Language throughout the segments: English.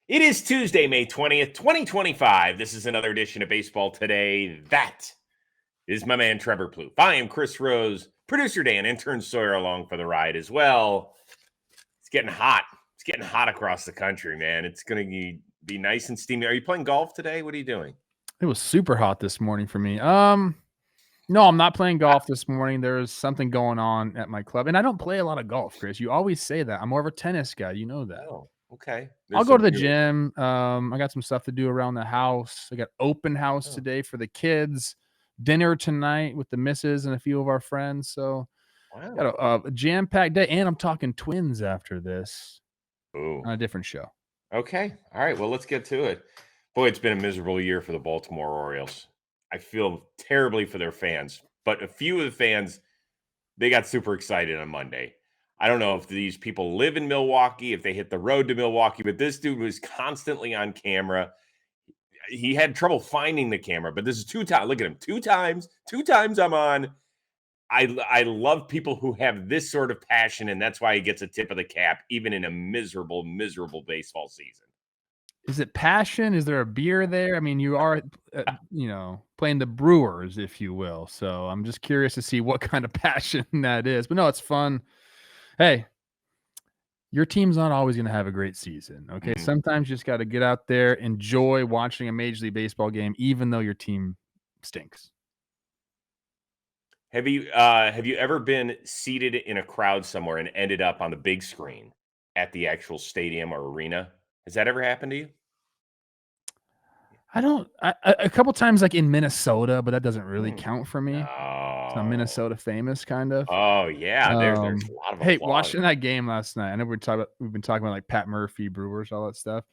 It is Tuesday, May 20th, 2025. This is another edition of Baseball Today. That is my man, Trevor Plouffe. I am Chris Rose, producer Dan, intern Sawyer along for the ride as well. It's getting hot. It's getting hot across the country, man. It's going to be nice and steamy. Are you playing golf today? What are you doing? It was super hot this morning for me. No, I'm not playing golf this morning. There's something going on at my club, and I don't play a lot of golf, Chris. You always say that. I'm more of a tennis guy. You know that. Oh, okay. I'll There's go some to the really. gym. I got some stuff to do around the house. I got open house Oh, today for the kids. Dinner tonight with the missus and a few of our friends. So got wow. a jam-packed day, and I'm talking Twins after this Ooh. on a different show. Okay. All right. Well, let's get to it. Boy, it's been a miserable year for the Baltimore Orioles. I feel terribly for their fans, but a few of the fans, they got super excited on Monday. I don't know if these people live in Milwaukee, if they hit the road to Milwaukee, but this dude was constantly on camera. He had trouble finding the camera, but this is two times. Look at him. Two times I'm on. I love people who have this sort of passion, and that's why he gets a tip of the cap, even in a miserable, miserable baseball season. Is it passion? Is there a beer there? I mean, you are, playing the Brewers, if you will. So I'm just curious to see what kind of passion that is. But no, it's fun. Hey, your team's not always going to have a great season. Okay. Mhm. Sometimes you just got to get out there, enjoy watching a Major League Baseball game, even though your team stinks. Have you ever been seated in a crowd somewhere and ended up on the big screen at the actual stadium or arena? Has that ever happened to you? I don't, a couple times like in Minnesota, but that doesn't really Hmm. count for me. It's not Oh. Minnesota famous, kind of. Oh, yeah, there's a lot of Hey, applause. watching that game last night, I know we've been talking about, like, Pat Murphy, Brewers, all that stuff.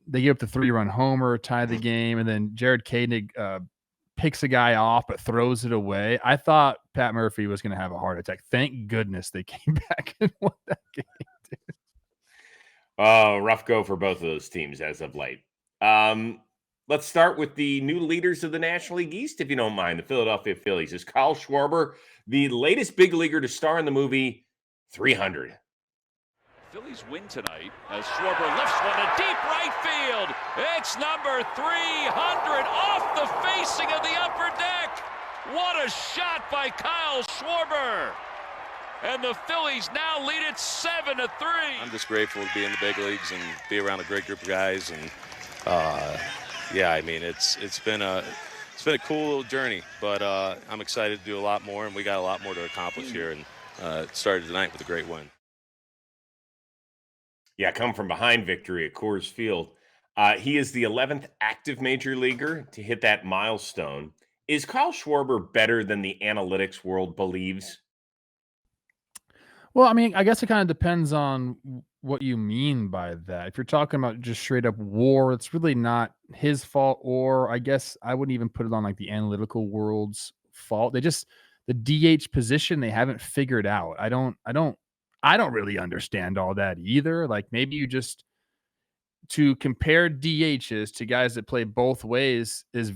They gave up the 3-run homer, tie the Mhm. game, and then Jared Koenig, picks a guy off but throws it away. I thought Pat Murphy was gonna have a heart attack. Thank goodness they came back and won that game. Oh, rough go for both of those teams as of late. Um, let's start with the new leaders of the National League East, if you don't mind. The Philadelphia Phillies. Is Kyle Schwarber the latest big leaguer to star in the movie 300? Phillies win tonight as Schwarber lifts one to deep right field. It's number 300 off the facing of the upper deck. What a shot by Kyle Schwarber. And the Phillies now lead it 7-3. I'm just grateful to be in the big leagues and be around a great group of guys. And yeah, I mean it's been a cool little journey, but I'm excited to do a lot more, and we got a lot more to accomplish here. And it started tonight with a great win. Yeah, come from behind victory at Coors Field. He is the 11th active major leaguer to hit that milestone. Is Kyle Schwarber better than the analytics world believes? Well, I mean, I guess it kinda depends on what you mean by that. If you're talking about just straight up WAR, it's really not his fault, or I guess I wouldn't even put it on, like, the analytical world's fault. They just the DH position, they haven't figured out. I don't really understand all that either. Like, maybe you just to compare DHs to guys that play both ways is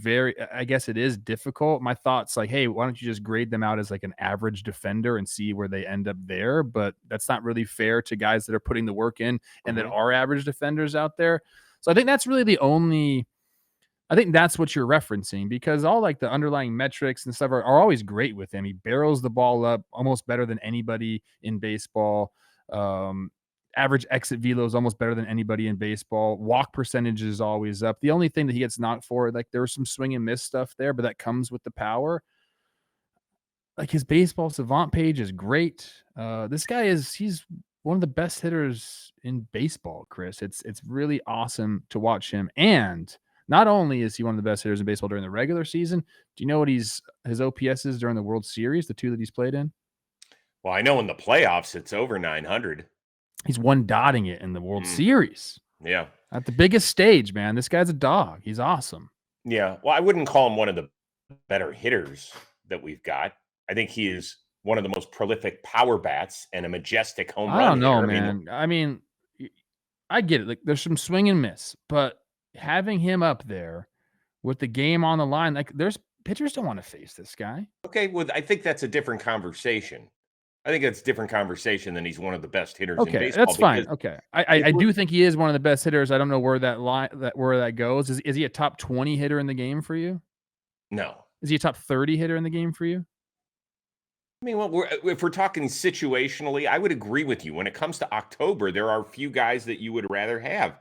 I guess it is difficult. My thoughts like, hey, why don't you just grade them out as like an average defender and see where they end up there? But that's not really fair to guys that are putting the work in and that Mhm. are average defenders out there. So I think that's really the only I think that's what you're referencing because all like the underlying metrics and stuff are always great with him. He barrels the ball up almost better than anybody in baseball. Um, Average exit velo is almost better than anybody in baseball. Walk percentage is always up. The only thing that he gets knocked for, like there was some swing and miss stuff there, but that comes with the power. Like his baseball savant page is great. This guy he's one of the best hitters in baseball, Chris. It's really awesome to watch him. And not only is he one of the best hitters in baseball during the regular season, do you know what his OPS is during the World Series, the two that he's played in? Well, I know in the playoffs it's over 900. He's one dotting it in the World Mm, Series. yeah. At the biggest stage, man. This guy's a dog. He's awesome. Yeah. Well, I wouldn't call him one of the better hitters that we've got. I think he is one of the most prolific power bats and a majestic home I run don't know, hitter. I mean, man. I mean, I get it. Like there's some swing and miss, but having him up there with the game on the line, like there's pitchers don't want to face this guy. okay, well, I think that's a different conversation. I think that's a different conversation than he's one of the best hitters in Okay, baseball. that's fine. because Okay, I do think he is one of the best hitters. I don't know where that goes. Is he a top 20 hitter in the game for you? No. Is he a top 30 hitter in the game for you? I mean, well, if we're talking situationally, I would agree with you. When it comes to October, there are a few guys that you would rather have.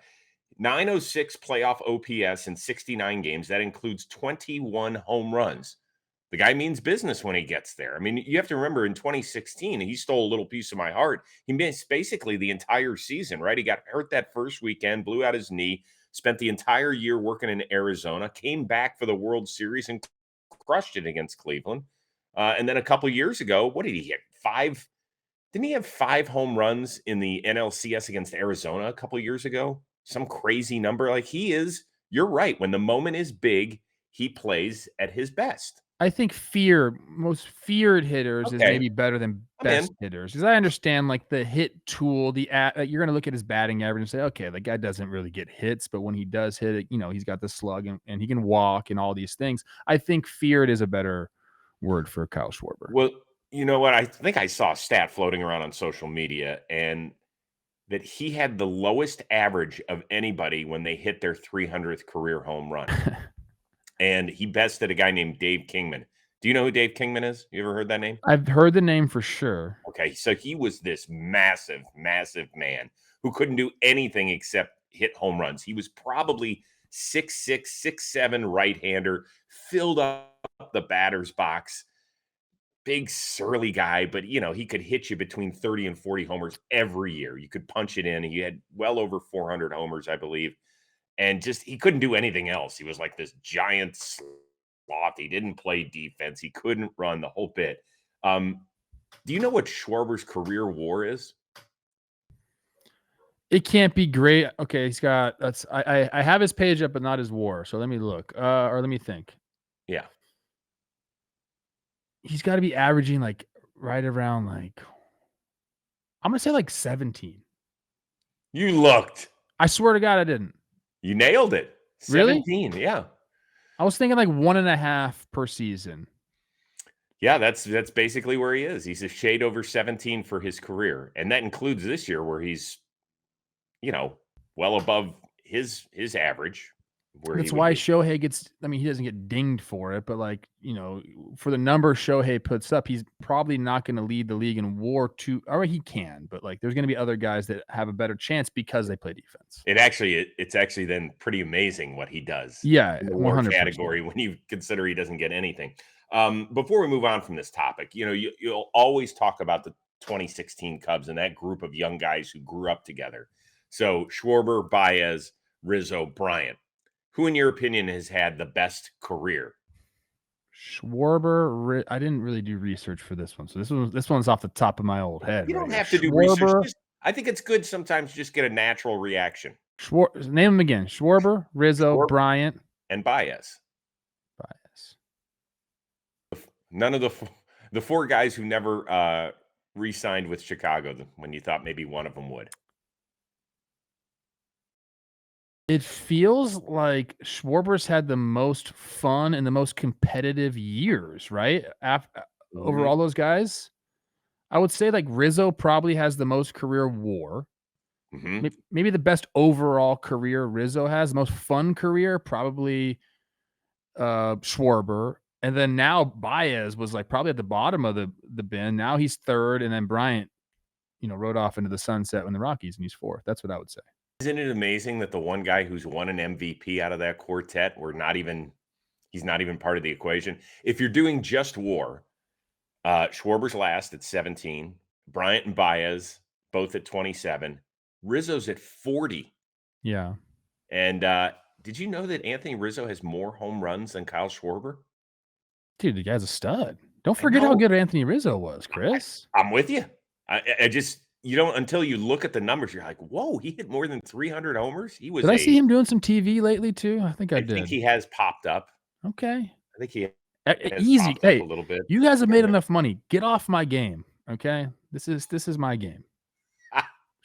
906 playoff OPS in 69 games. That includes 21 home runs. The guy means business when he gets there. I mean, you have to remember in 2016, he stole a little piece of my heart. He missed basically the entire season, right? He got hurt that first weekend, blew out his knee, spent the entire year working in Arizona, came back for the World Series and crushed it against Cleveland. And then a couple years ago, what did he hit? Didn't he have 5 home runs in the NLCS against Arizona a couple years ago? Some crazy number. Like you're right. When the moment is big, he plays at his best. I think most feared hitters is maybe better than best hitters, because I understand like the hit tool, you're going to look at his batting average and say, okay, the guy doesn't really get hits, but when he does hit it, he's got the slug and he can walk and all these things. I think feared is a better word for Kyle Schwarber. Well, you know what? I think I saw a stat floating around on social media, and that he had the lowest average of anybody when they hit their 300th career home run. And he bested a guy named Dave Kingman. Do you know who Dave Kingman is? You ever heard that name? I've heard the name for sure. Okay, so he was this massive, massive man who couldn't do anything except hit home runs. He was probably 6'6", 6'7" right-hander, filled up the batter's box. Big surly guy, but he could hit you between 30 and 40 homers every year. You could punch it in. He had well over 400 homers, I believe. And just he couldn't do anything else. He was like this giant sloth. He didn't play defense. He couldn't run, the whole bit. Do you know what Schwarber's career WAR is? It can't be great. Okay, he's got I have his page up, but not his WAR. So let me look. Or let me think. Yeah. He's got to be averaging like right around like, I'm gonna say like 17. You looked. I swear to God, I didn't. You nailed it. Really? 17, yeah. I was thinking like 1.5 per season. Yeah, that's basically where he is. He's a shade over 17 for his career. And that includes this year where he's, well above his average. That's why Shohei he doesn't get dinged for it, but for the number Shohei puts up, he's probably not going to lead the league in WAR or he can, but there's going to be other guys that have a better chance because they play defense. It's actually then pretty amazing what he does. Yeah, in the WAR category when you consider he doesn't get anything. Before we move on from this topic, you'll always talk about the 2016 Cubs and that group of young guys who grew up together. So Schwarber, Baez, Rizzo, Bryant. Who, in your opinion, has had the best career? Schwarber. I didn't really do research for this one, so this one's off the top of my old head. You don't have to do research. I think it's good sometimes to just get a natural reaction. Name them again: Schwarber, Rizzo, Bryant, and Baez. None of the 4 guys who never re-signed with Chicago when you thought maybe one of them would. It feels like Schwarber's had the most fun and the most competitive years, right? Over all those guys, I would say Rizzo probably has the most career WAR. Mm-hmm. Maybe the best overall career Rizzo has. The most fun career, probably Schwarber. And then now Baez was probably at the bottom of the bin. Now he's third, and then Bryant, rode off into the sunset when the Rockies, and he's fourth. That's what I would say. Isn't it amazing that the one guy who's won an MVP out of that quartet, he's not even part of the equation? If you're doing just WAR, Schwarber's last at 17, Bryant and Baez both at 27, Rizzo's at 40. Yeah. And did you know that Anthony Rizzo has more home runs than Kyle Schwarber? Dude, the guy's a stud. Don't forget how good Anthony Rizzo was, Chris. I'm with you. I just... You don't until you look at the numbers. You're like, "Whoa, he hit more than 300 homers." He was. Did I see him doing some TV lately too? I think I did. I think he has popped up. Okay. I think he has easy. Hey, a little bit. You guys have made enough money. Get off my game. Okay, this is my game.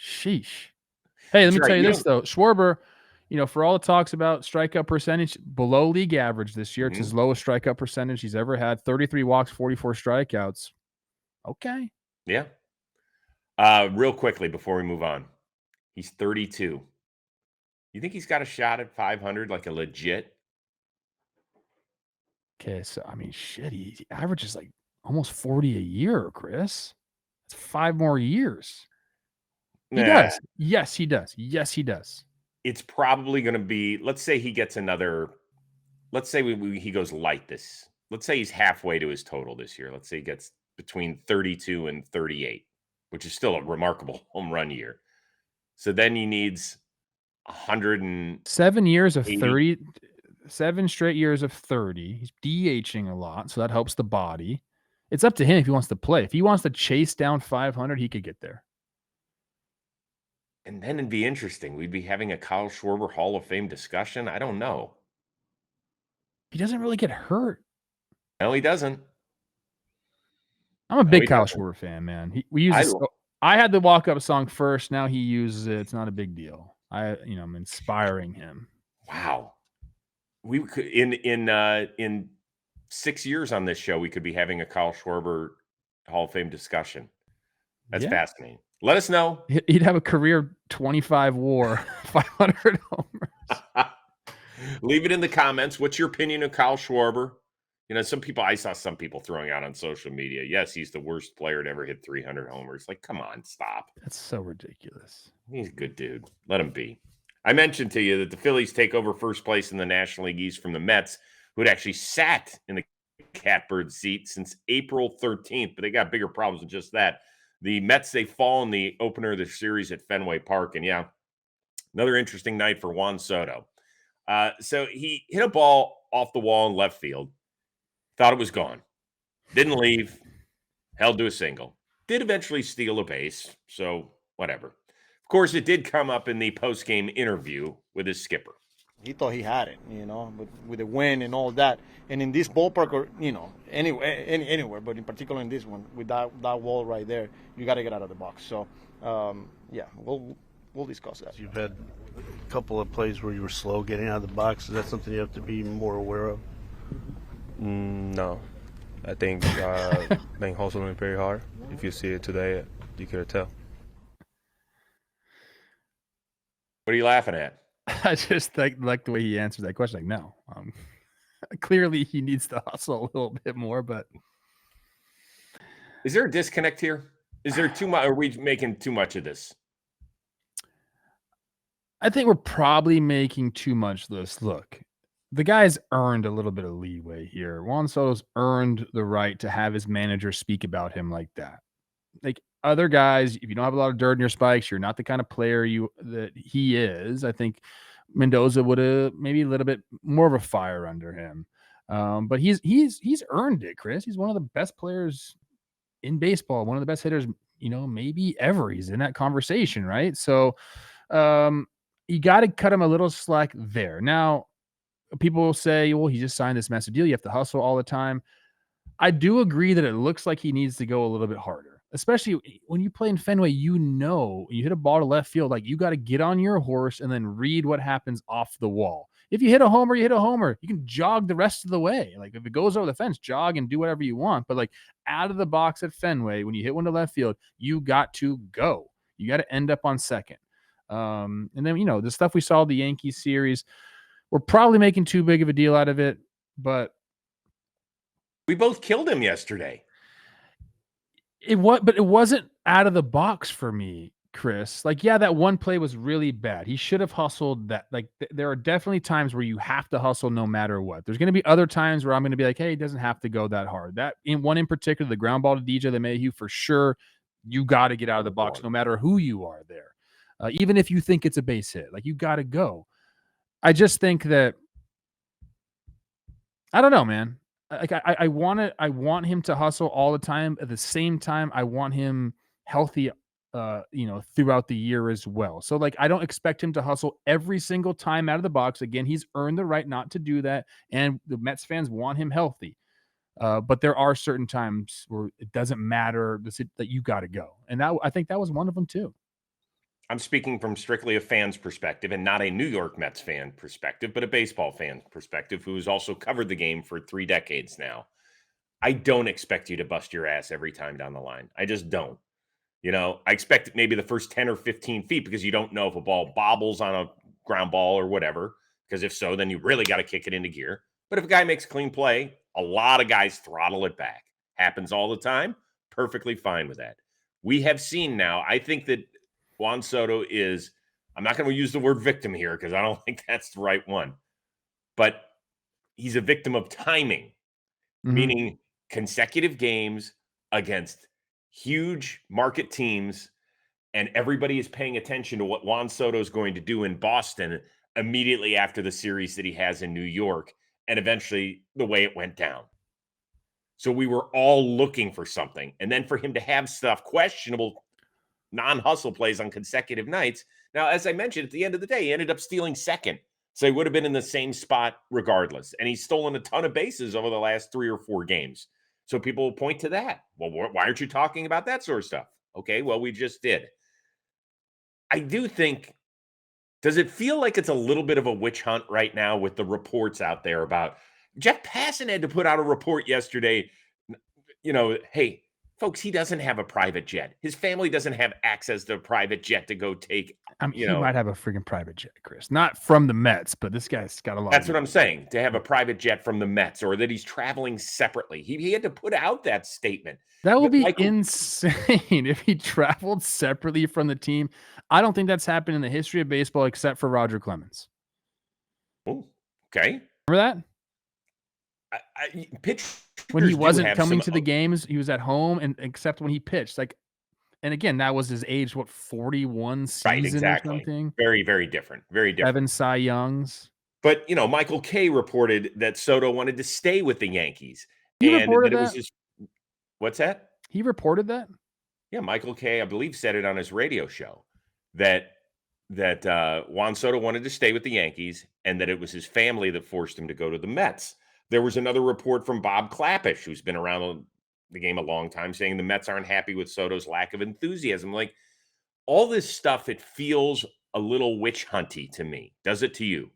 Sheesh. Hey, let me tell you this though, Schwarber. For all the talks about strikeout percentage, below league average this year. It's his lowest strikeout percentage he's ever had. 33 walks, 44 strikeouts. Okay. Yeah. Real quickly before we move on, he's 32. You think he's got a shot at 500, like a legit? Okay, so I mean, shit, he averages like almost 40 a year, Chris. That's 5 more years. He Nah, does. Yes, he does. Yes, he does. it's probably going to be. Let's say he gets another. Let's say he goes light this. Let's say he's halfway to his total this year. Let's say he gets between 32 and 38, which is still a remarkable home run year. So then he needs 180. 7 years of 30, 7 straight years of 30. He's DHing a lot, so that helps the body. It's up to him if he wants to play. If he wants to chase down 500, he could get there. And then it'd be interesting. We'd be having a Kyle Schwarber Hall of Fame discussion. I don't know. He doesn't really get hurt. No, he doesn't. I'm a No, big he Kyle doesn't. Schwarber fan, man. We use I- this. I had the walk-up song first. Now he uses it. It's not a big deal. I'm inspiring him. Wow. We could in 6 years on this show, we could be having a Kyle Schwarber Hall of Fame discussion. That's Yeah. fascinating. Let us know. He'd have a career 25 WAR, 500 homers. Leave it in the comments. What's your opinion of Kyle Schwarber? I saw some people throwing out on social media. Yes, he's the worst player to ever hit 300 homers. Like, come on, stop. That's so ridiculous. He's a good dude. Let him be. I mentioned to you that the Phillies take over first place in the National League East from the Mets, who had actually sat in the catbird seat since April 13th, but they got bigger problems than just that. The Mets, they fall in the opener of the series at Fenway Park, and yeah, another interesting night for Juan Soto. So he hit a ball off the wall in left field, thought it was gone, didn't leave, held to a single, did eventually steal a base, so whatever. Of course, it did come up in the post-game interview with his skipper. He thought he had it, with the wind and all that. And in this ballpark, or anywhere, but in particular in this one, with that wall right there, you got to get out of the box. So, we'll discuss that. You've had a couple of plays where you were slow getting out of the box. Is that something you have to be more aware of? No. I think being hustling very hard. If you see it today, you could tell. What are you laughing at? I just like the way he answers that question. Like, no, clearly he needs to hustle a little bit more. But is there a disconnect here? Is there too much? Are we making too much of this? I think we're probably making too much of this. Look, the guy's earned a little bit of leeway here. Juan Soto's earned the right to have his manager speak about him like that. Like other guys, if you don't have a lot of dirt in your spikes, you're not the kind of player that he is. I think Mendoza would have maybe a little bit more of a fire under him. But he's earned it, Chris. He's one of the best players in baseball, one of the best hitters, maybe ever. He's in that conversation, right? So you got to cut him a little slack there. Now, people will say, well, he just signed this massive deal. You have to hustle all the time. I do agree that it looks like he needs to go a little bit harder, especially when you play in Fenway. You hit a ball to left field, like you got to get on your horse and then read what happens off the wall. If you hit a homer, you hit a homer. You can jog the rest of the way. Like if it goes over the fence, jog and do whatever you want. But like out of the box at Fenway, when you hit one to left field, you got to go. You got to end up on second. And then, the stuff we saw the Yankees series, we're probably making too big of a deal out of it, but we both killed him yesterday. But it wasn't out of the box for me, Chris. Like, yeah, that one play was really bad. He should have hustled that. Like, there are definitely times where you have to hustle no matter what. There's going to be other times where I'm going to be like, hey, he doesn't have to go that hard. That in particular, the ground ball to DJ LeMahieu, for sure, you got to get out of the box no matter who you are there. Even if you think it's a base hit, like you got to go. I just think that, I don't know, man. Like I want him to hustle all the time. At the same time, I want him healthy, throughout the year as well. So like, I don't expect him to hustle every single time out of the box. Again, he's earned the right not to do that. And the Mets fans want him healthy. But there are certain times where it doesn't matter that you got to go. And I think that was one of them too. I'm speaking from strictly a fan's perspective and not a New York Mets fan perspective, but a baseball fan perspective who has also covered the game for 3 decades now. I don't expect you to bust your ass every time down the line. I just don't. I expect maybe the first 10 or 15 feet because you don't know if a ball bobbles on a ground ball or whatever. Because if so, then you really got to kick it into gear. But if a guy makes a clean play, a lot of guys throttle it back. Happens all the time. Perfectly fine with that. We have seen now, I think that Juan Soto is, I'm not going to use the word victim here because I don't think that's the right one. But he's a victim of timing, meaning consecutive games against huge market teams, and everybody is paying attention to what Juan Soto is going to do in Boston immediately after the series that he has in New York, and eventually the way it went down. So we were all looking for something. And then for him to have stuff, questionable non-hustle plays on consecutive nights. Now, as I mentioned, at the end of the day, he ended up stealing second. So he would have been in the same spot regardless. And he's stolen a ton of bases over the last 3 or 4 games. So people will point to that. Well, why aren't you talking about that sort of stuff? Okay, well, we just did. I do think, does it feel like it's a little bit of a witch hunt right now with the reports out there about Jeff Passan had to put out a report yesterday, hey, folks, he doesn't have a private jet. His family doesn't have access to a private jet to go take, He might have a freaking private jet, Chris. Not from the Mets, but this guy's got a lot. That's what I'm saying, to have a private jet from the Mets or that he's traveling separately. He had to put out that statement. That would be insane if he traveled separately from the team. I don't think that's happened in the history of baseball except for Roger Clemens. Oh, okay. Remember that? When he wasn't coming to the games, he was at home, and except when he pitched. And again, that was his age, 41 season right, exactly. or something? Very, very different. Very different. 7 Cy Youngs. But, Michael Kay reported that Soto wanted to stay with the Yankees. He reported that? What's that? He reported that? Yeah, Michael Kay, I believe, said it on his radio show that Juan Soto wanted to stay with the Yankees and that it was his family that forced him to go to the Mets. There was another report from Bob Clappish, who's been around the game a long time, saying the Mets aren't happy with Soto's lack of enthusiasm. Like, all this stuff, it feels a little witch hunty to me. Does it to you?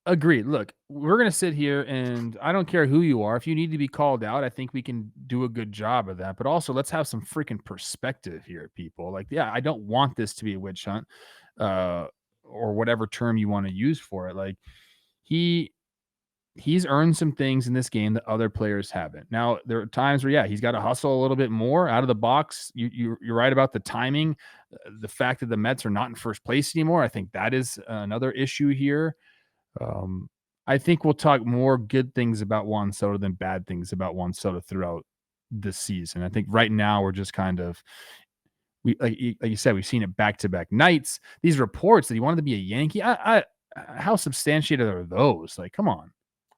Agreed. Look, we're going to sit here, and I don't care who you are. If you need to be called out, I think we can do a good job of that. But also, let's have some freaking perspective here, people. I don't want this to be a witch hunt, or whatever term you want to use for it. Like, he's earned some things in this game that other players haven't. Now, there are times where, he's got to hustle a little bit more out of the box. You're right about the timing. The fact that the Mets are not in first place anymore, I think that is another issue here. I think we'll talk more good things about Juan Soto than bad things about Juan Soto throughout the season. I think right now we're just kind of, like you said, we've seen it back-to-back nights. These reports that he wanted to be a Yankee, how substantiated are those? Like, come on.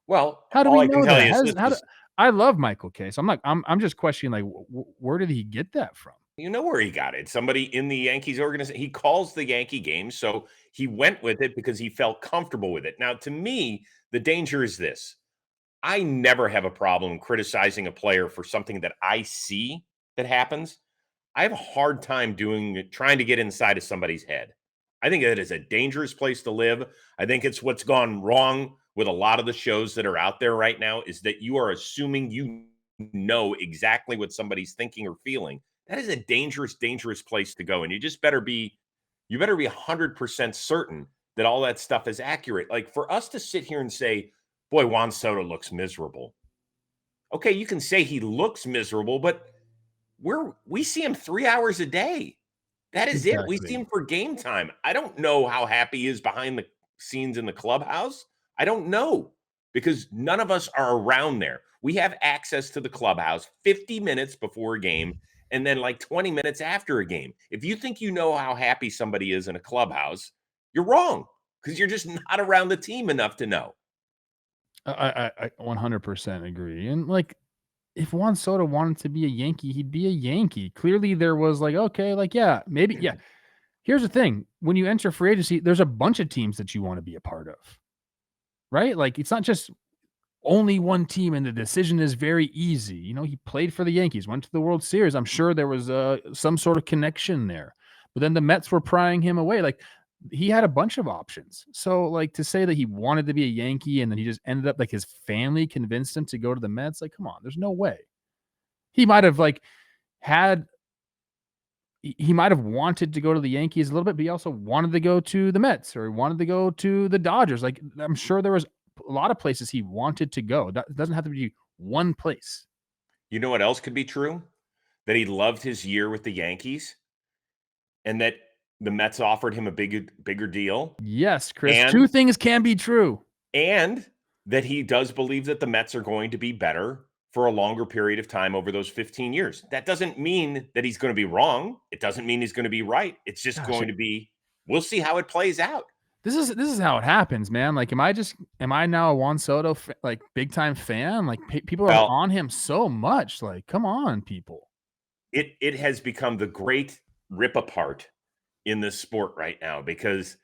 Well, how do we know that? I love Michael Kay, so I'm just questioning, like, where did he get that from? You know where he got it. Somebody in the Yankees organization. He calls the Yankee games, so he went with it because he felt comfortable with it. Now, to me, the danger is this. I never have a problem criticizing a player for something that I see that happens. I have a hard time trying to get inside of somebody's head. I think that is a dangerous place to live. I think it's what's gone wrong with a lot of the shows that are out there right now, is that you are assuming you know exactly what somebody's thinking or feeling. That is a dangerous, dangerous place to go. And you better be 100% certain that all that stuff is accurate. Like, for us to sit here and say, boy, Juan Soto looks miserable. Okay, you can say he looks miserable, but we see him 3 hours a day. That is it. We see him for game time. I don't know how happy he is behind the scenes in the clubhouse. I don't know, because none of us are around there. We have access to the clubhouse 50 minutes before a game and then like 20 minutes after a game. If you think you know how happy somebody is in a clubhouse, you're wrong, because you're just not around the team enough to know. I 100% agree. And like, if Juan Soto wanted to be a Yankee, he'd be a Yankee. Clearly there was like, okay, like, maybe. Here's the thing. When you enter free agency, there's a bunch of teams that you want to be a part of, right? Like, it's not just only one team, and the decision is very easy. He played for the Yankees, went to the World Series. I'm sure there was some sort of connection there, but then the Mets were prying him away. Like, he had a bunch of options. So, like, to say that he wanted to be a Yankee and then he just ended up, like, his family convinced him to go to the Mets, like, come on, there's no way. He might have he might have wanted to go to the Yankees a little bit, but he also wanted to go to the Mets or he wanted to go to the Dodgers. Like, I'm sure there was a lot of places he wanted to go. That doesn't have to be one place. You know what else could be true? That he loved his year with the Yankees and that the Mets offered him a bigger deal. Yes, Chris. And- 2 things can be true. And that he does believe that the Mets are going to be better for a longer period of time over those 15 years. That doesn't mean that he's going to be wrong. It doesn't mean he's going to be right. It's just going to be, we'll see how it plays out. This is how it happens, man. Like, am I now a Juan Soto big time fan? Like, people are on him so much. Like, come on, people. It has become the great rip apart in this sport right now because,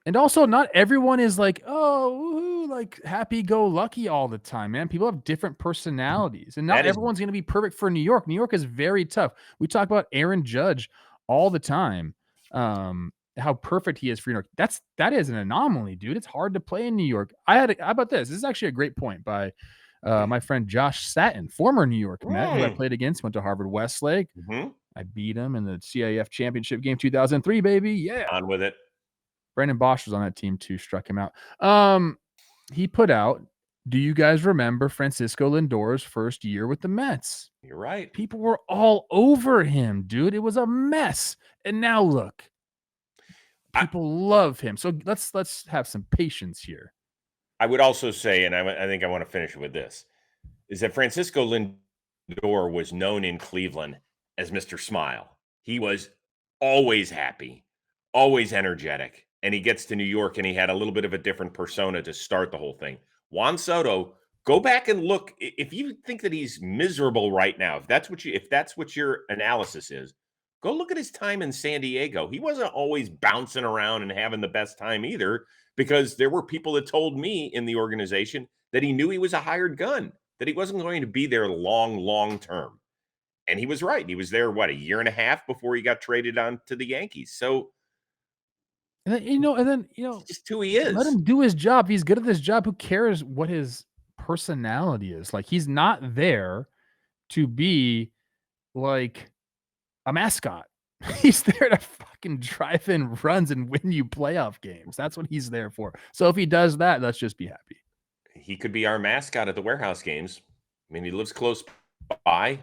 and also not everyone is like, oh, like happy go lucky all the time, man. People have different personalities, and not everyone's going to be perfect for New York. New York is very tough. We talk about Aaron Judge all the time. How perfect he is for New York. That is an anomaly, dude. It's hard to play in New York. How about this? This is actually a great point by my friend Josh Satin, former New York Met, who I played against, went to Harvard Westlake. I beat him in the CIF championship game 2003, baby. Yeah. On with it. Brandon Bosch was on that team too, struck him out. He put out, do you guys remember Francisco Lindor's first year with the Mets? You're right. People were all over him, dude. It was a mess. And now look. People love him. So let's have some patience here. I would also say, and I think I want to finish with this, is that Francisco Lindor was known in Cleveland as Mr. Smile. He was always happy, always energetic. And he gets to New York and he had a little bit of a different persona to start the whole thing. Juan Soto, go back and look. If you think that he's miserable right now, if that's what your analysis is, go look at his time in San Diego. He wasn't always bouncing around and having the best time either, because there were people that told me in the organization that he knew he was a hired gun, that he wasn't going to be there long term. And he was right. He was there, a year and a half before he got traded on to the Yankees. So, and then just who he is. Let him do his job. He's good at this job. Who cares what his personality is? Like, he's not there to be like a mascot. He's there to fucking drive in runs and win you playoff games. That's what he's there for. So if he does that, let's just be happy. He could be our mascot at the warehouse games. I mean, he lives close by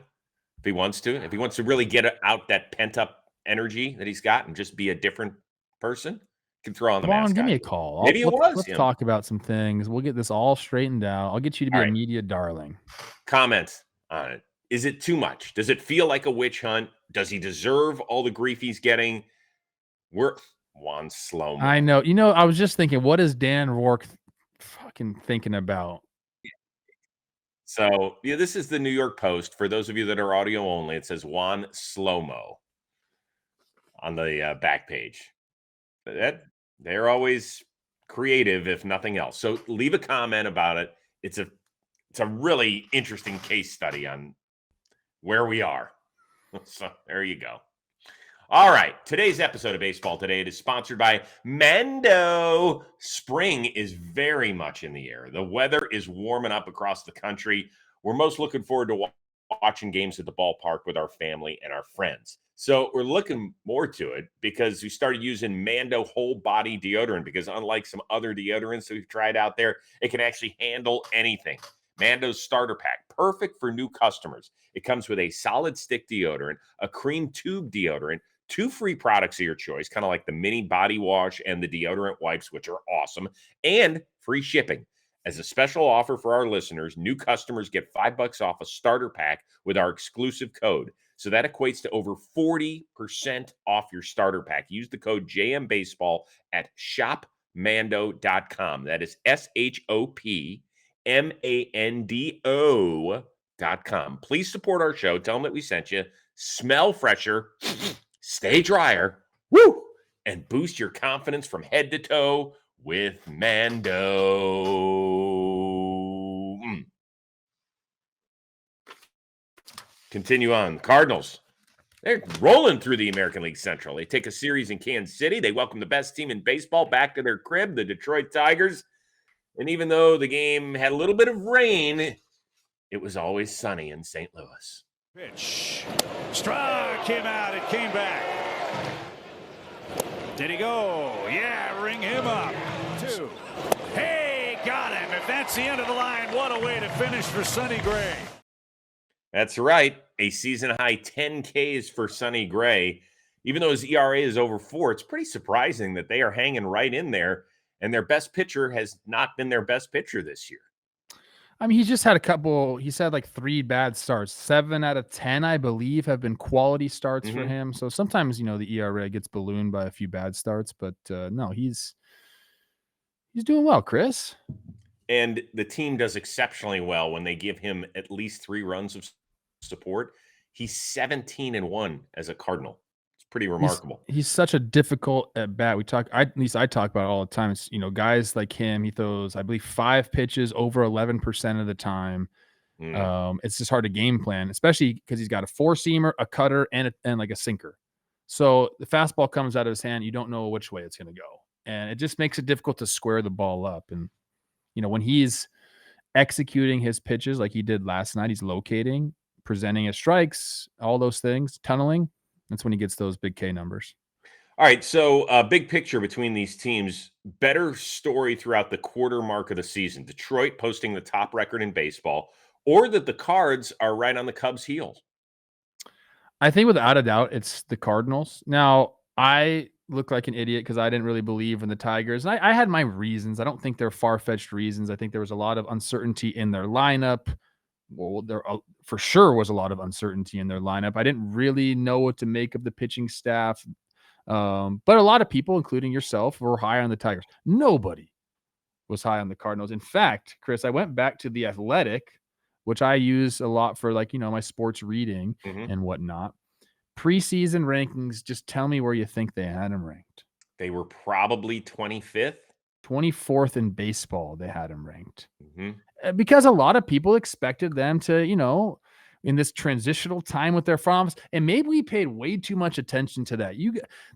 if he wants to. If he wants to really get out that pent-up energy that he's got and just be a different person, can throw on the mascot. Give me a call. Maybe let's talk about some things. We'll get this all straightened out. I'll get you to be a media darling. Comments on it. Is it too much? Does it feel like a witch hunt? Does he deserve all the grief he's getting? We're Juan Slomo. I know. I was just thinking, what is Dan Rourke fucking thinking about? So, this is the New York Post. For those of you that are audio only, it says Juan Slomo on the back page. They're always creative, if nothing else. So leave a comment about it. It's a really interesting case study on where we are. So there you go. All right. Today's episode of Baseball Today is sponsored by Mando. Spring is very much in the air. The weather is warming up across the country. We're most looking forward to watching games at the ballpark with our family and our friends. So we're looking more to it because we started using Mando whole body deodorant, because unlike some other deodorants that we've tried out there, it can actually handle anything. Mando's starter pack, perfect for new customers. It comes with a solid stick deodorant, a cream tube deodorant, 2 free products of your choice, kind of like the mini body wash and the deodorant wipes, which are awesome, and free shipping. As a special offer for our listeners, new customers get $5 off a starter pack with our exclusive code. So that equates to over 40% off your starter pack. Use the code JMBaseball at shopmando.com. That is SHOPMANDO.com. Please support our show. Tell them that we sent you. Smell fresher, stay drier, woo, and boost your confidence from head to toe with Mando. Continue on. Cardinals, they're rolling through the American League Central. They take a series in Kansas City. They welcome the best team in baseball back to their crib, the Detroit Tigers. And even though the game had a little bit of rain, it was always sunny in St. Louis. Pitch. Struck him out. It came back. Did he go? Yeah, ring him up. 2. Hey, got him. If that's the end of the line, what a way to finish for Sonny Gray. That's right. A season-high 10 Ks for Sonny Gray. Even though his ERA is over 4, it's pretty surprising that they are hanging right in there, and their best pitcher has not been their best pitcher this year. I mean, he's just had he's had like 3 bad starts. 7 out of 10, I believe, have been quality starts for him. So sometimes, the ERA gets ballooned by a few bad starts, but no, he's doing well, Chris. And the team does exceptionally well when they give him at least 3 runs of support. He's 17-1 as a Cardinal. It's pretty remarkable. He's such a difficult at bat. At least I talk about it all the time. It's, guys like him, he throws, I believe, 5 pitches over 11% of the time. It's just hard to game plan, especially because he's got a 4-seamer, a cutter, and like a sinker. So the fastball comes out of his hand, you don't know which way it's going to go, and it just makes it difficult to square the ball up. And when he's executing his pitches like he did last night, he's locating, presenting his strikes, all those things, tunneling. That's when he gets those big K numbers. All right, so big picture between these teams, better story throughout the quarter mark of the season. Detroit posting the top record in baseball, or that the Cards are right on the Cubs' heels? I think without a doubt, it's the Cardinals. Now, I look like an idiot because I didn't really believe in the Tigers. And I had my reasons. I don't think they're far-fetched reasons. I think there was a lot of uncertainty in their lineup. Well, there for sure was a lot of uncertainty in their lineup. I didn't really know what to make of the pitching staff. But a lot of people, including yourself, were high on the Tigers. Nobody was high on the Cardinals. In fact, Chris, I went back to The Athletic, which I use a lot for my sports reading and whatnot. Preseason rankings, just tell me where you think they had them ranked. They were probably 25th. 24th in baseball, they had them ranked. Because a lot of people expected them to, in this transitional time with their front office, and maybe we paid way too much attention to that.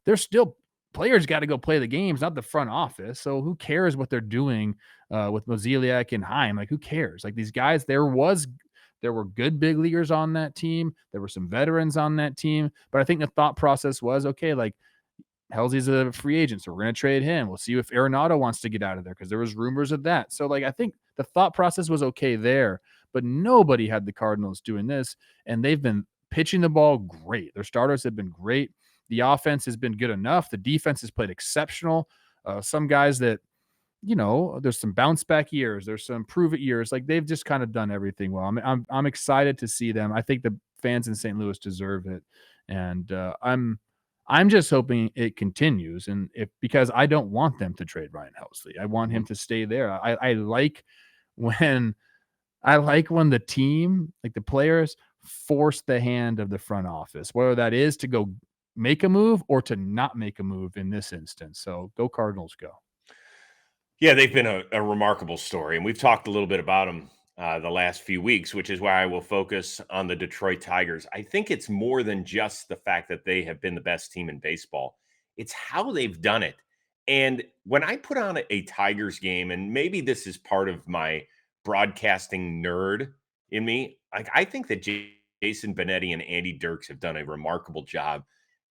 There's still players got to go play the games, not the front office. So who cares what they're doing with Mozeliak and Heim? Like, who cares? Like, these guys, there were good big leaguers on that team. There were some veterans on that team. But I think the thought process was, okay, like, Halsey's a free agent, so we're going to trade him. We'll see if Arenado wants to get out of there because there was rumors of that. So, I think the thought process was okay there. But nobody had the Cardinals doing this, and they've been pitching the ball great. Their starters have been great. The offense has been good enough. The defense has played exceptional. Some guys that, there's some bounce back years. There's some prove it years. Like, they've just kind of done everything well. I'm excited to see them. I think the fans in St. Louis deserve it. And I'm just hoping it continues. And because I don't want them to trade Ryan Helsley. I want him to stay there. I like when the team, like the players, force the hand of the front office, whether that is to go make a move or to not make a move in this instance. So go Cardinals, go. Yeah, they've been a remarkable story, and we've talked a little bit about them the last few weeks, which is why I will focus on the Detroit Tigers. I think it's more than just the fact that they have been the best team in baseball. It's how they've done it. And when I put on a Tigers game, and maybe this is part of my broadcasting nerd in me, like, I think that Jason Benetti and Andy Dirks have done a remarkable job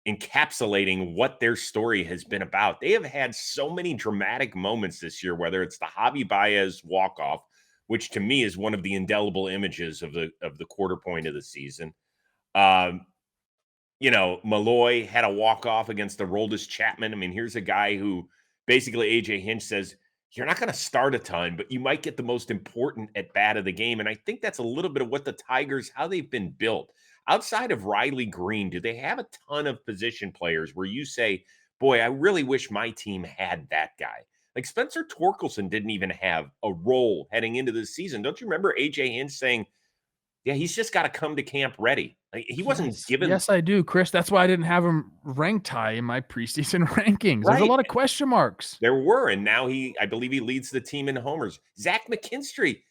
encapsulating what their story has been about. They have had so many dramatic moments this year, whether it's the Javi Baez walk-off, which to me is one of the indelible images of the quarter point of the season. Malloy had a walk-off against the Aroldis Chapman. I mean, here's a guy who basically AJ Hinch says, you're not going to start a ton, but you might get the most important at bat of the game. And I think that's a little bit of what the Tigers, how they've been built. Outside of Riley Green, do they have a ton of position players where you say, boy, I really wish my team had that guy? Like, Spencer Torkelson didn't even have a role heading into this season. Don't you remember AJ Hinch saying, yeah, he's just got to come to camp ready? Like, he wasn't given. Yes, I do, Chris. That's why I didn't have him ranked high in my preseason rankings. There's a lot of question marks. There were, and now I believe he leads the team in homers. Zach McKinstry,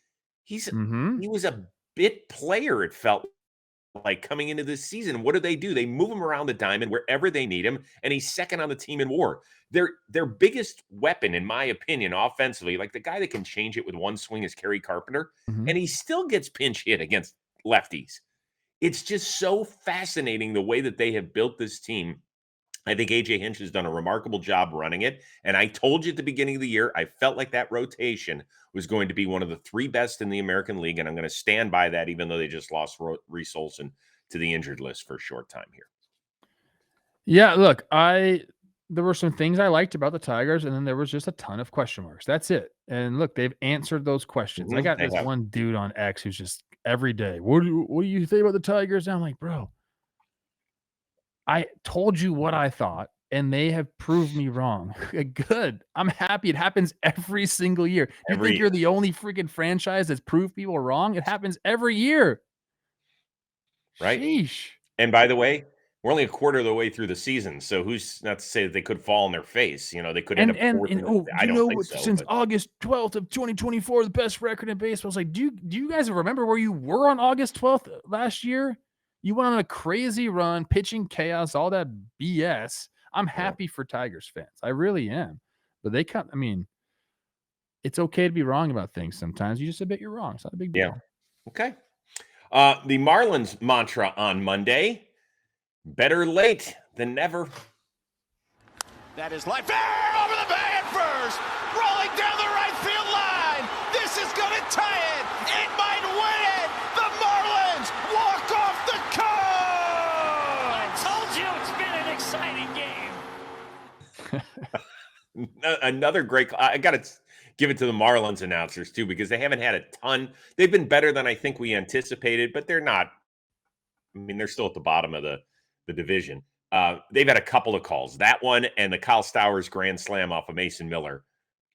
he was a bit player, it felt like, coming into this season. What do? They move him around the diamond wherever they need him, and he's second on the team in WAR. Their biggest weapon, in my opinion, offensively, like the guy that can change it with one swing, is Kerry Carpenter, and he still gets pinch hit against lefties. It's just so fascinating the way that they have built this team. I think AJ Hinch has done a remarkable job running it. And I told you at the beginning of the year, I felt like that rotation was going to be one of the 3 best in the American League. And I'm going to stand by that, even though they just lost Reese Olson to the injured list for a short time here. Yeah, look, there were some things I liked about the Tigers, and then there was just a ton of question marks. That's it. And look, they've answered those questions. I got They this have. one dude on X who's just every day, what do you think about the Tigers? And I'm like, bro, I told you what I thought, and they have proved me wrong. Good. I'm happy. It happens every single year. You Every think you're year. the only freaking franchise that's proved people wrong? It happens every year. Right. Sheesh. And by the way, we're only a quarter of the way through the season. So who's not to say that they could fall on their face? You know, they could end up fourth. I don't think so. Since But August 12th of 2024, the best record in baseball. I was like, do you guys remember where you were on August 12th last year? You went on a crazy run, pitching chaos, all that BS. I'm happy for Tigers fans. I really am. But it's okay to be wrong about things sometimes. You just admit you're wrong. It's not a big deal. yeah. Okay. The Marlins mantra on Monday: better late than never. That is life over the bay at first, rolling down the right field line. This is going to tie it. It might win it. The Marlins walk off the Cubs. I told you it's been an exciting game. Another great. I got to give it to the Marlins announcers too, because they haven't had a ton. They've been better than I think we anticipated, but they're not. I mean, they're still at the bottom of the division. They've had a couple of calls. That one and the Kyle Stowers grand slam off of Mason Miller.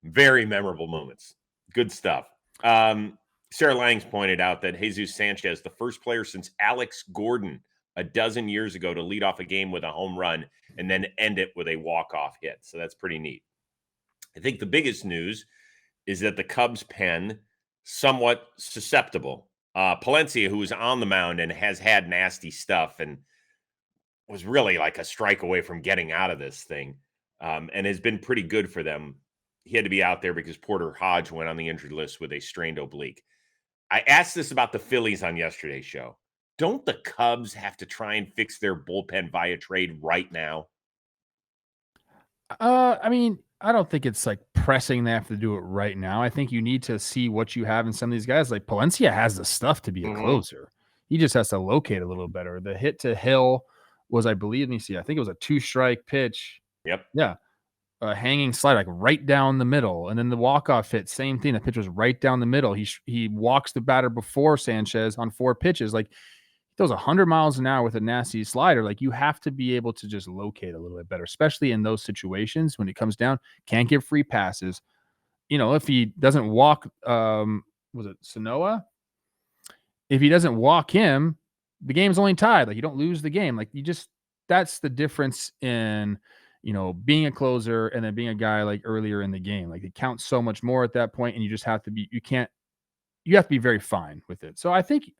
Very memorable moments. Good stuff. Sarah Langs pointed out that Jesus Sanchez, the first player since Alex Gordon a dozen years ago to lead off a game with a home run and then end it with a walk-off hit. So that's pretty neat. I think the biggest news is that the Cubs pen somewhat susceptible. Palencia, who was on the mound and has had nasty stuff and was really like a strike away from getting out of this thing, and has been pretty good for them. He had to be out there because Porter Hodge went on the injured list with a strained oblique. I asked this about the Phillies on yesterday's show. Don't the Cubs have to try and fix their bullpen via trade right now? I don't think it's like pressing they have to do it right now. I think you need to see what you have in some of these guys. Like Palencia has the stuff to be a closer. He just has to locate a little better. The hit to Hill was, I believe, let me see, I think it was a 2-strike pitch. Yep. Yeah. A hanging slide, like right down the middle. And then the walk-off hit, same thing. The pitch was right down the middle. He walks the batter before Sanchez on 4 pitches. Like, he throws 100 miles an hour with a nasty slider. Like, you have to be able to just locate a little bit better, especially in those situations when it comes down. Can't give free passes. You know, if he doesn't walk, was it Sanoa? If he doesn't walk him, the game's only tied. Like, you don't lose the game. Like, that's the difference in, being a closer and then being a guy like earlier in the game. Like, it counts so much more at that point, and you just have to be, you have to be very fine with it. So I think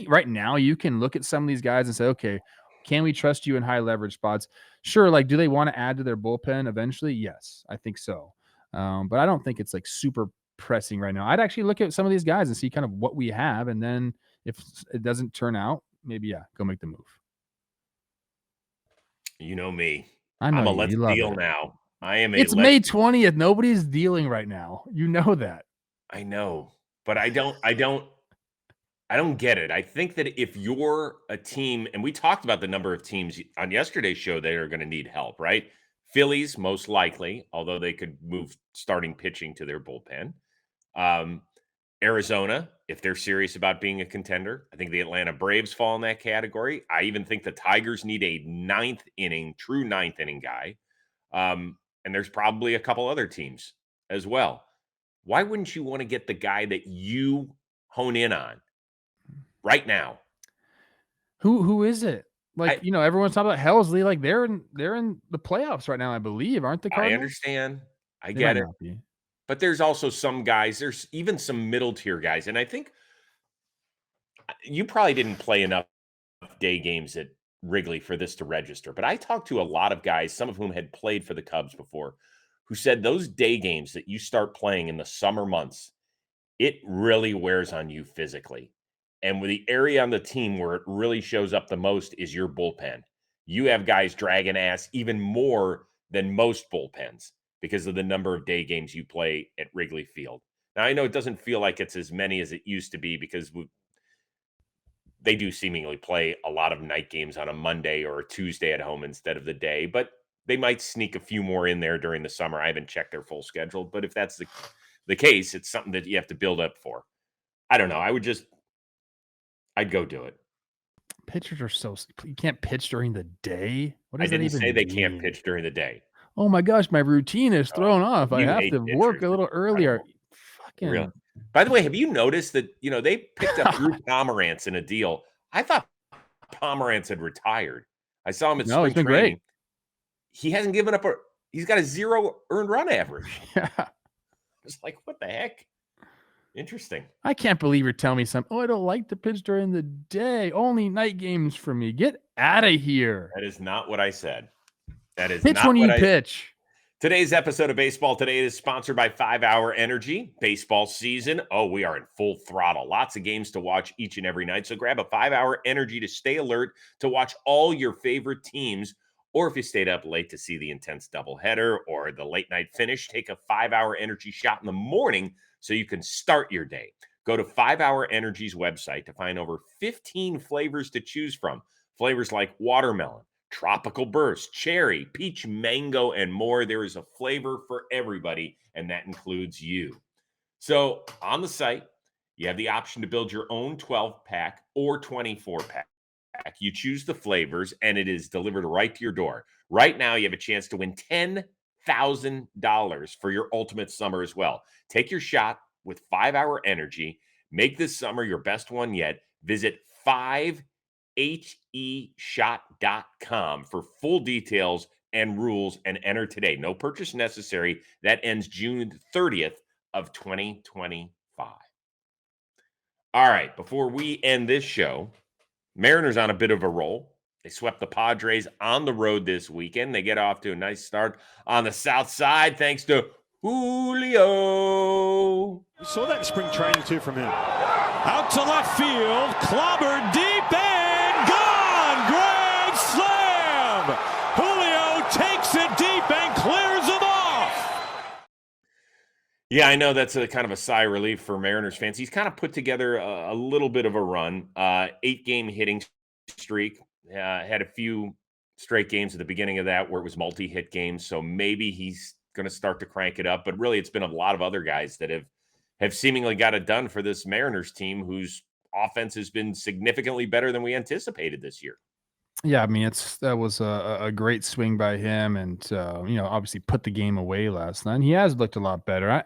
right now you can look at some of these guys and say, okay, can we trust you in high leverage spots? Sure. Like, do they want to add to their bullpen eventually? Yes, I think so. But I don't think it's like super pressing right now. I'd actually look at some of these guys and see kind of what we have. And then if it doesn't turn out, maybe, go make the move. You know me. I know I'm a you. let's You love deal it. now. I am It's May 20th. Nobody's dealing right now. You know that. I know, but I don't get it. I think that if you're a team, and we talked about the number of teams on yesterday's show that are going to need help, right? Phillies, most likely, although they could move starting pitching to their bullpen. Arizona, if they're serious about being a contender. I think the Atlanta Braves fall in that category. I even think the Tigers need a true ninth inning guy. And there's probably a couple other teams as well. Why wouldn't you want to get the guy that you hone in on right now? Who is it? Like, everyone's talking about Helsley. Like, they're in the playoffs right now, I believe, aren't the Cardinals? I understand. I They get might it. not be. But there's also some guys, there's even some middle tier guys. And I think you probably didn't play enough day games at Wrigley for this to register. But I talked to a lot of guys, some of whom had played for the Cubs before, who said those day games that you start playing in the summer months, it really wears on you physically. And with the area on the team where it really shows up the most is your bullpen. You have guys dragging ass even more than most bullpens because of the number of day games you play at Wrigley Field. Now, I know it doesn't feel like it's as many as it used to be because they do seemingly play a lot of night games on a Monday or a Tuesday at home instead of the day, but they might sneak a few more in there during the summer. I haven't checked their full schedule, but if that's the case, it's something that you have to build up for. I don't know. I'd go do it. Pitchers are you can't pitch during the day. What does I didn't that even say they mean? can't pitch during the day. Oh my gosh, my routine is thrown off. I You have hate to work pitchers. a little earlier. Fucking Really? By the way, have you noticed that, they picked up Drew Pomerantz in a deal? I thought Pomerantz had retired. I saw him at No, he's spring been training. great. He hasn't given up he's got a 0 earned run average. Yeah. It's like, what the heck? Interesting. I can't believe you're telling me something. Oh, I don't like to pitch during the day. Only night games for me. Get out of here. That is not what I said. That is Pitch not when what you I pitch. Today's episode of Baseball Today is sponsored by 5 Hour Energy. Baseball season. Oh, we are in full throttle. Lots of games to watch each and every night. So grab a 5 Hour Energy to stay alert to watch all your favorite teams. Or if you stayed up late to see the intense doubleheader or the late night finish, take a 5 Hour Energy shot in the morning so you can start your day. Go to 5 Hour Energy's website to find over 15 flavors to choose from. Flavors like watermelon, tropical burst, cherry, peach, mango, and more. There is a flavor for everybody, and that includes you. So on the site, you have the option to build your own 12-pack or 24-pack. You choose the flavors, and it is delivered right to your door. Right now, you have a chance to win $10,000 for your ultimate summer as well. Take your shot with 5 Hour Energy. Make this summer your best one yet. Visit 5heshot.com for full details and rules and enter today. No purchase necessary. That ends June 30th of 2025. All right, before we end this show, Mariners on a bit of a roll. They swept the Padres on the road this weekend. They get off to a nice start on the south side thanks to Julio. We saw that in spring training too from him. Out to left field, clobbered deep and gone! Grand slam! Julio takes it deep and clears them off! Yeah, I know that's a kind of a sigh of relief for Mariners fans. He's kind of put together a little bit of a run. 8-game hitting streak. Had a few straight games at the beginning of that where it was multi-hit games. So maybe he's going to start to crank it up. But really, it's been a lot of other guys that have seemingly got it done for this Mariners team whose offense has been significantly better than we anticipated this year. Yeah, I mean, that was a great swing by him, and obviously put the game away last night. And he has looked a lot better.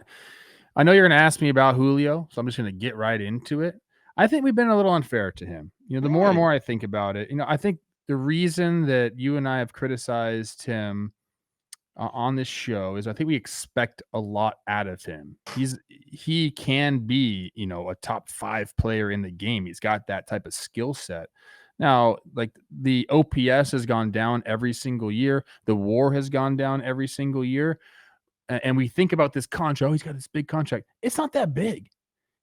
I know you're going to ask me about Julio, so I'm just going to get right into it. I think we've been a little unfair to him. The more and more I think about it, I think the reason that you and I have criticized him on this show is I think we expect a lot out of him. He can be, a top 5 player in the game. He's got that type of skill set. Now, like the OPS has gone down every single year. The WAR has gone down every single year. And we think about this contract. Oh, he's got this big contract. It's not that big.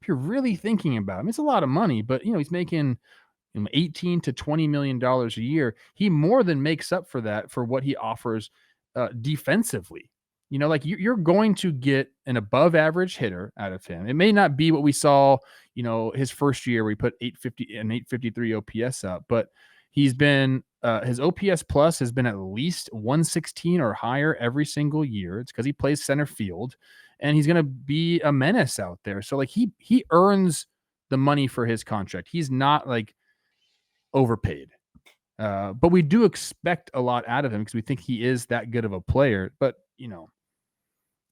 If you're really thinking about him, it's a lot of money, but he's making $18 to $20 million a year. He more than makes up for that for what he offers defensively. You're going to get an above average hitter out of him. It may not be what we saw, his first year where he put 850 and 853 OPS up, but he's been his OPS plus has been at least 116 or higher every single year. It's because he plays center field, and he's going to be a menace out there. So he earns the money for his contract. He's not overpaid. But we do expect a lot out of him because we think he is that good of a player. But,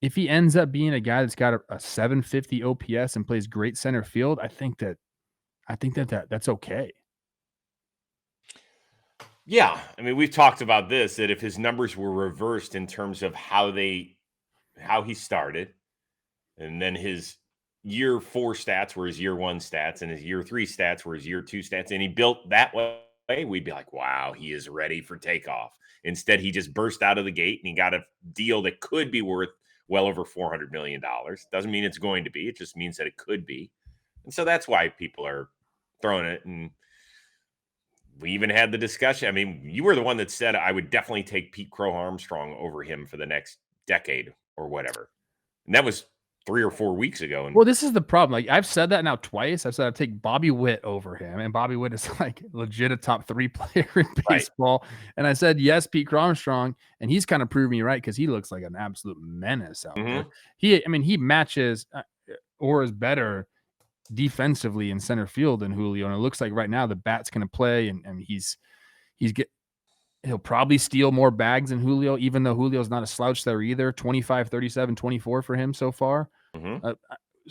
if he ends up being a guy that's got a 750 OPS and plays great center field, I think that's okay. Yeah. I mean, we've talked about this, that if his numbers were reversed in terms of how he started, and then his year 4 stats were his year 1 stats, and his year 3 stats were his year 2 stats, and he built that way, we'd be like, wow, he is ready for takeoff. Instead, he just burst out of the gate and he got a deal that could be worth well over $400 million. Doesn't mean it's going to be. It just means that it could be. And so that's why people are throwing it. And we even had the discussion. I mean, you were the one that said I would definitely take Pete Crow Armstrong over him for the next decade or whatever. And that was 3 or 4 weeks ago. And Well, this is the problem. Like, I've said that now twice. I've said I'd take Bobby Witt over him, and Bobby Witt is like legit a top 3 player in baseball. And I said yes, Pete Crow Armstrong, and he's kind of proved me right because he looks like an absolute menace out there. He matches or is better defensively in center field than Julio, and it looks like right now the bat's going to play, and he'll probably steal more bags than Julio, even though Julio's not a slouch there either. 25, 37, 24 for him so far.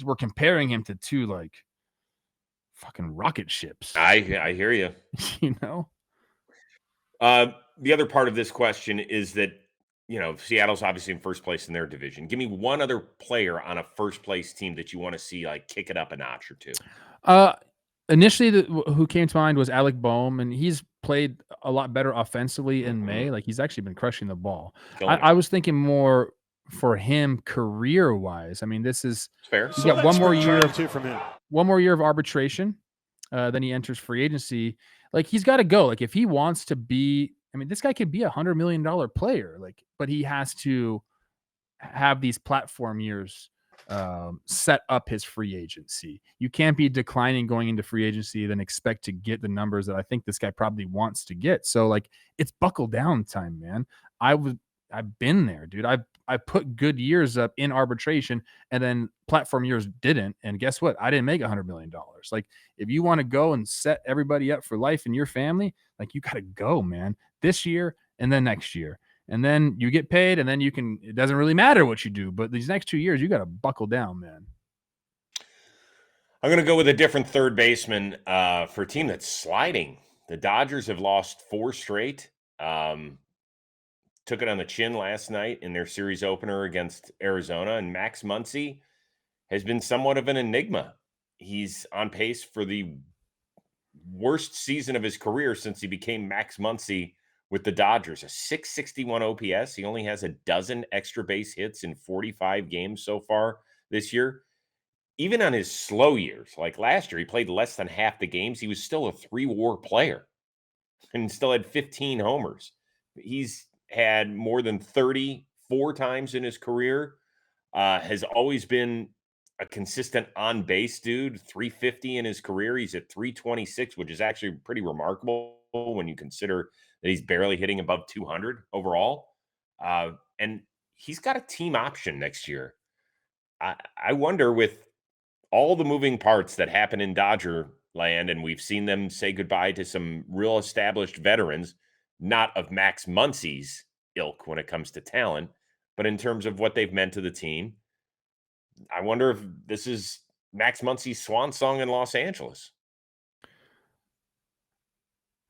We're comparing him to 2 like fucking rocket ships. I hear you. You know? The other part of this question is that, Seattle's obviously in first place in their division. Give me one other player on a first place team that you want to see like kick it up a notch or 2. Initially, who came to mind was Alec Boehm, and he's played a lot better offensively in May. Like, he's actually been crushing the ball. I was thinking more for him career-wise. I mean, this is fair. He's got one more year from him. One more year of arbitration. Then he enters free agency. Like, he's got to go. Like, if he wants to be, I mean, this guy could be $100 million player. Like, but he has to have these platform years set up his free agency. You can't be declining going into free agency then expect to get the numbers that I think this guy probably wants to get. So like, it's buckle down time, man. I've been there, dude. I put good years up in arbitration, and then platform years didn't. And guess what? I didn't make $100 million. Like, if you want to go and set everybody up for life in your family, like, you got to go, man, this year and then next year. And then you get paid, and then it doesn't really matter what you do. But these next 2 years, you got to buckle down, man. I'm going to go with a different third baseman for a team that's sliding. The Dodgers have lost 4 straight. Took it on the chin last night in their series opener against Arizona. And Max Muncy has been somewhat of an enigma. He's on pace for the worst season of his career since he became Max Muncy with the Dodgers, a 661 OPS. He only has a dozen extra base hits in 45 games so far this year. Even on his slow years, like last year, he played less than half the games. He was still a 3-WAR player and still had 15 homers. He's had more than 34 times in his career, has always been a consistent on-base dude, 350 in his career. He's at 326, which is actually pretty remarkable when you consider that he's barely hitting above 200 overall. And he's got a team option next year. I wonder, with all the moving parts that happen in Dodger land, and we've seen them say goodbye to some real established veterans, not of Max Muncy's ilk when it comes to talent, but in terms of what they've meant to the team. I wonder if this is Max Muncy's swan song in Los Angeles.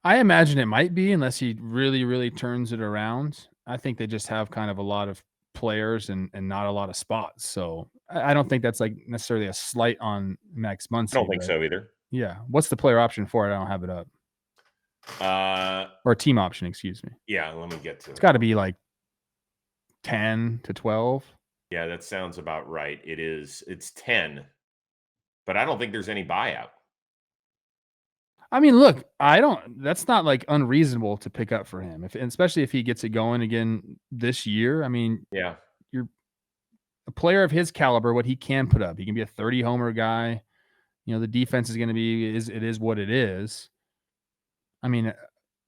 I imagine it might be, unless he really, really turns it around. I think they just have kind of a lot of players and not a lot of spots. So I don't think that's like necessarily a slight on Max Muncy. I don't think so either. Yeah. What's the player option for it? I don't have it up. Or team option, excuse me. Yeah, let me get to it. It's got to be like 10 to 12. Yeah, that sounds about right. It's 10, but I don't think there's any buyout. I mean, look, that's not like unreasonable to pick up for him, especially if he gets it going again this year. I mean, yeah, you're a player of his caliber, what he can put up. He can be a 30 homer guy. The defense is going to be, it is what it is. I mean,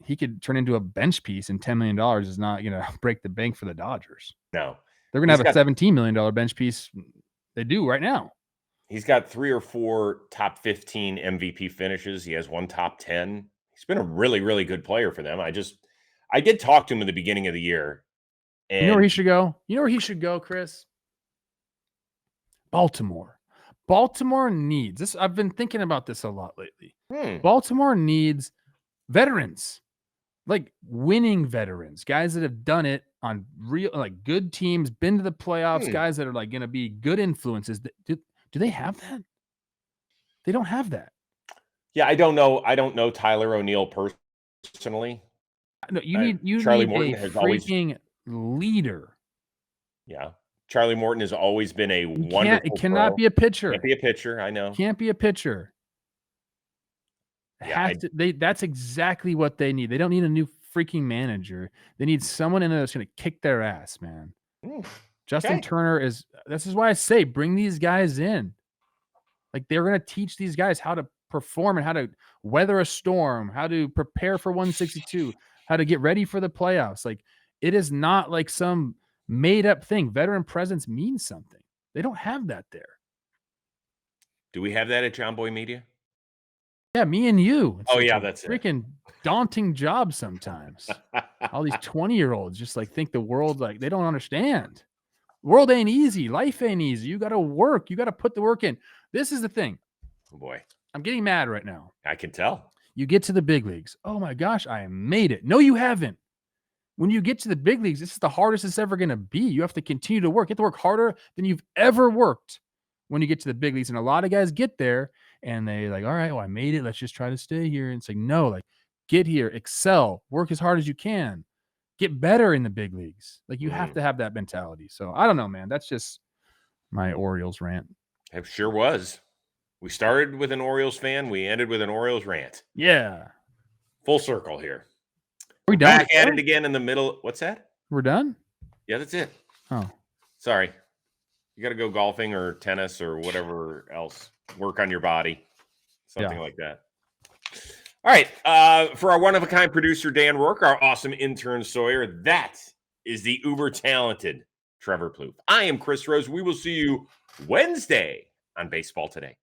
he could turn into a bench piece, and $10 million is not going to break the bank for the Dodgers. No. They're going to have a $17 million bench piece. They do right now. He's got 3 or 4 top 15 MVP finishes. He has 1 top 10. He's been a really, really good player for them. I did talk to him in the beginning of the year. And you know where he should go? You know where he should go, Chris? Baltimore. Baltimore needs this. I've been thinking about this a lot lately. Baltimore needs veterans, like winning veterans, guys that have done it on real, like good teams, been to the playoffs, guys that are like going to be good influences. Do they have that? They don't have that. Yeah, I don't know. I don't know Tyler O'Neill personally. No, you Charlie need Morton a has freaking leader. Yeah. Charlie Morton has always been a wonderful It cannot be a pitcher. Can't be a pitcher, I know. Can't be a pitcher. have to. That's exactly what they need. They don't need a new freaking manager. They need someone in there that's going to kick their ass, man. Justin Turner is. This is why I say bring these guys in. Like they're going to teach these guys how to perform and how to weather a storm, how to prepare for 162, how to get ready for the playoffs. Like it is not like some made up thing. Veteran presence means something. They don't have that there. Do we have that at John Boy Media? Yeah, me and you. Oh, yeah, that's freaking daunting job sometimes. All these 20-year-olds just like think the world, like they don't understand. World ain't easy. Life ain't easy. You got to work. You got to put the work in. This is the thing. Oh, boy. I'm getting mad right now. I can tell. You get to the big leagues. Oh, my gosh, I made it. No, you haven't. When you get to the big leagues, this is the hardest it's ever going to be. You have to continue to work. You have to work harder than you've ever worked when you get to the big leagues. And a lot of guys get there and they like, all right, well, I made it. Let's just try to stay here. And it's like, no, like get here, excel, work as hard as you can, get better in the big leagues. Like you have to have that mentality. So I don't know, man. That's just my Orioles rant. It sure was. We started with an Orioles fan. We ended with an Orioles rant. Yeah. Full circle here. We're done back at it again in the middle. What's that? We're done? Yeah, that's it. Oh. Sorry. You got to go golfing or tennis or whatever else. Work on your body. Something like that. All right. For our one-of-a-kind producer, Dan Rourke, our awesome intern, Sawyer, that is the uber-talented Trevor Plouffe. I am Chris Rose. We will see you Wednesday on Baseball Today.